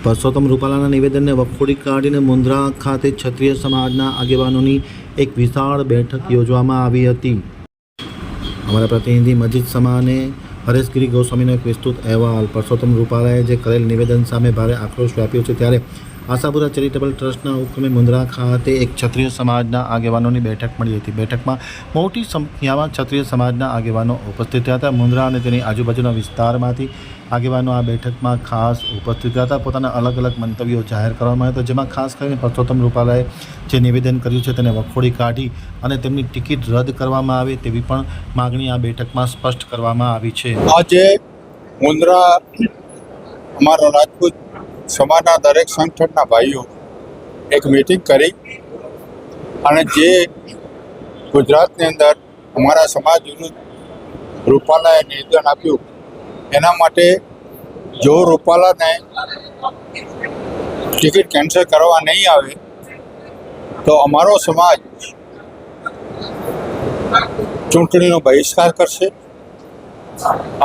પરસોત્તમ રૂપાલાના નિવેદનને વખોડી કાઢીને મુન્દ્રા ખાતે ક્ષત્રિય સમાજના આગેવાનોની એક વિશાળ બેઠક યોજવામાં આવી હતી. અમારા પ્રતિનિધિ મજીદ સમાને હરેશગીરી ગોસ્વામીનો એક વિસ્તૃત અહેવાલ. પરસોત્તમ રૂપાલાએ જે કરેલ નિવેદન સામે ભારે આક્રોશ વ્યાપ્યો છે, ત્યારે આશાપુરા ચેરિટેબલ ટ્રસ્ટના ઉપક્રમે મુન્દ્રા ખાતે એક ક્ષત્રિય સમાજના આગેવાનોની બેઠક મળી હતી. બેઠકમાં મોટી સંખ્યામાં ક્ષત્રિય સમાજના આગેવાનો ઉપસ્થિત રહ્યા હતા. મુન્દ્રા અને તેની આજુબાજુના વિસ્તારમાંથી આગેવાનો આ બેઠકમાં ખાસ ઉપસ્થિત રહ્યા હતા. પોતાના અલગ અલગ મંતવ્યો જાહેર કરવામાં આવ્યા હતા, જેમાં ખાસ કરીને પરસોત્તમ રૂપાલાએ જે નિવેદન કર્યું છે તેને વખોડી કાઢી અને તેમની ટિકિટ રદ કરવામાં આવે તેવી પણ માગણી આ બેઠકમાં સ્પષ્ટ કરવામાં આવી છે. આજે મુન્દ્રા અમારા રાજપૂત સમાજના દરેક સંગઠનના ભાઈઓ એક મીટિંગ કરી અને જે ગુજરાતની અંદર અમારા સમાજ વિરુદ્ધ રૂપાલાએ નિવેદન આપ્યું, એના માટે જો રૂપાલાને ટિકિટ કેન્સલ કરવા નહીં આવે તો અમારો સમાજ ચૂંટણીનો બહિષ્કાર કરશે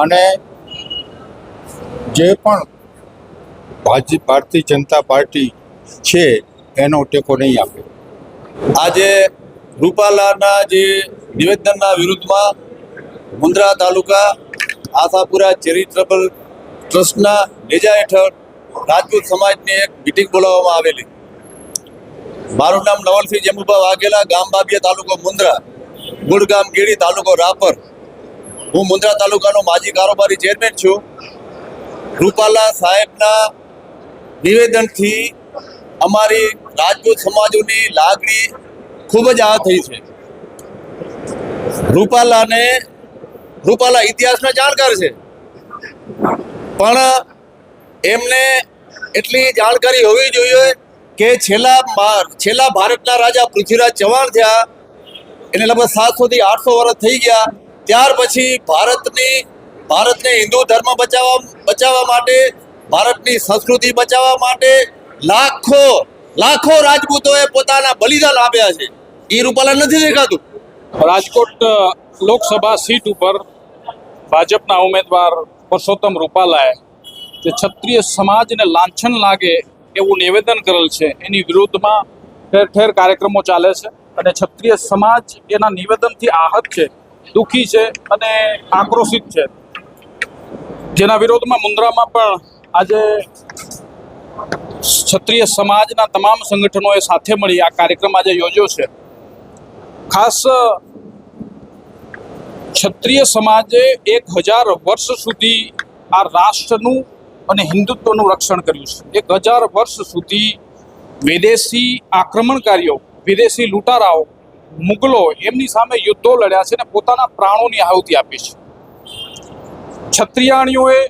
અને જે પણ ભારતીય જનતા પાર્ટી છે એનો ટેકો નહીં આપે. આજે રૂપાલાના જે નિવેદનના વિરુદ્ધમાં મુન્દ્રા તાલુકા આશાપુરા ચેરિટેબલ ટ્રસ્ટના નેજા હેઠળ રાજપૂત સમાજની એક મિટિંગ બોલાવવામાં આવેલી. મારું નામ નવલસિંહ જમુભા વાઘેલા, ગામ બાબિયા, તાલુકો મુન્દ્રા, મૂળ ગામ ગેડી, તાલુકો રાપર. હું મુન્દ્રા તાલુકાનો માજી કારોબારી ચેરમેન છું. રૂપાલા સાહેબના નિવેદનથી અમારી રાજપૂત સમાજોની લાગણી ખૂબ જ આહત થઈ છે. રૂપાલા ઇતિહાસના જાણકાર છે, પણ એમને એટલી જાણકારી હોવી જોઈએ કે છેલ્લા ભારતના રાજા પૃથ્વીરાજ ચૌહાણ થયા, એને લગભગ 700 થી 800 વર્ષ થઈ ગયા. ત્યાર પછી ભારતને હિન્દુ ધર્મ બચાવવા માટે, ભારતની સંસ્કૃતિ બચાવવા માટે લાખો રાજપૂતોએ પોતાના બલિદાન આપ્યા છે. એ રૂપાલા નથી દેખાતું. રાજકોટ લોકસભા સીટ ઉપર ભાજપના ઉમેદવાર પરસોત્તમ રૂપાલાએ જે ક્ષત્રિય સમાજને લાંછન લાગે એવું નિવેદન કરેલ છે, એની વિરુદ્ધમાં ઠેર ઠેર કાર્યક્રમો ચાલે છે અને ક્ષત્રિય સમાજ એના નિવેદનથી આહત છે, દુઃખી છે અને આક્રોશિત છે. જેના વિરોધમાં મુન્દ્રામાં પણ આજે ક્ષત્રિય સમાજના તમામ સંગઠનોએ સાથે મળી આ કાર્યક્રમ આજે યોજ્યો છે. ખાસ ક્ષત્રિય સમાજે 1000 વર્ષ સુધી આ રાષ્ટ્રનું અને હિન્દુત્વનું રક્ષણ કર્યું છે. 1000 વર્ષ સુધી વિદેશી આક્રમણકારીઓ, વિદેશી લૂંટારાઓ, મુગલો એમની સામે યુદ્ધો લડ્યા છે અને પોતાના પ્રાણોની આહુતિ આપી છે. ક્ષત્રિયાણીઓએ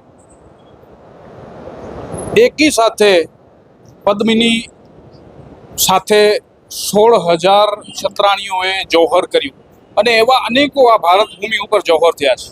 એકી સાથે પદ્મિની સાથે 16,000 ક્ષત્રાણીઓએ જૌહર કર્યું અને એવા અનેકો આ ભારત ભૂમિ ઉપર જૌહર થયા છે.